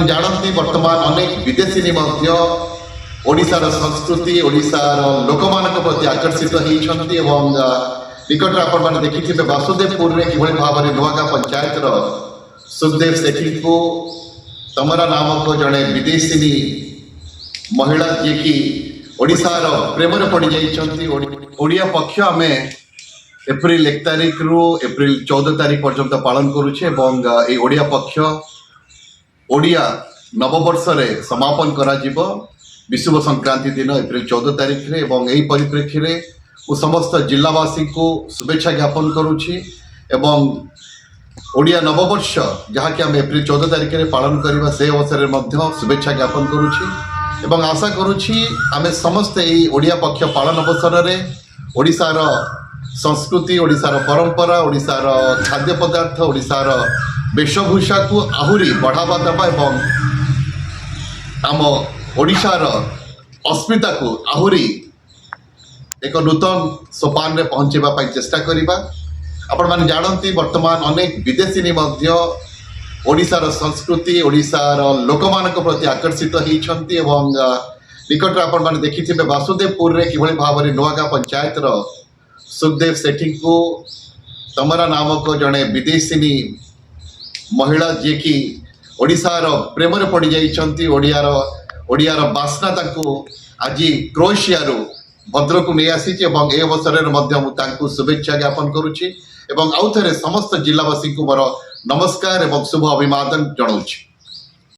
जानती वर्तमान अनेक विदेशी ओडिशार संस्कृति ओडिशार लोक मान प्रति आकर्षित होती निकट आप देखिए वासुदेवपुर में किभली भाव में नुआगा पंचायत सुखदेव सेठी को तमरा नामक जड़े विदेशी महिला जी की ओडिशार प्रेम पड़ जाइया पक्ष आम एप्रिल 1 तारिख रु एप्रिल 14 तारिख पर्यंत पालन करुचे ओडिया पक्ष ओडिया नववर्ष समापन करा विषुव संक्रांति दिन एप्रिल 14 तारिख रे यही परिप्रेक्षी में समस्त जिलावासी को शुभेच्छा ज्ञापन करुछि एवं ओडिया नववर्ष जहाँकि आम एप्रिल 14 तारिख में पालन करवा से अवसर में शुभेच्छा ज्ञापन करुछि एवं आशा करुछि आम समस्ते यही ओडिया पक्ष पालन अवसर में ओडिशार संस्कृति ओडिशार परंपरा ओडिशार खाद्य पदार्थ ओडिशार वेशभूषा को आहुरी बढ़ावा देवा एवं आम ओडिशार अस्मिता को आहुरी एक नूतन सोपान रे पहुँचवा चेष्टा करवा आपण माने जानती वर्तमान अनेक विदेशी ओडिशार संस्कृति ओडिशार लोक मान प्रति आकर्षित होती निकट आपण माने देखिए वासुदेवपुर में किभली भाव में नुआगा पंचायत सुखदेव सेठी को तमरा नामक जड़े विदेशी महिला जी की ओडिशार प्रेम पड़ जाइए ओडियार बास्ना आज क्रोएशिया भद्रक नहीं आसी अवसर में शुभेच्छा ज्ञापन करुच्ची आउ थे समस्त जिलावासी को मोर नमस्कार एवं शुभ अभिवादन जनाऊँ।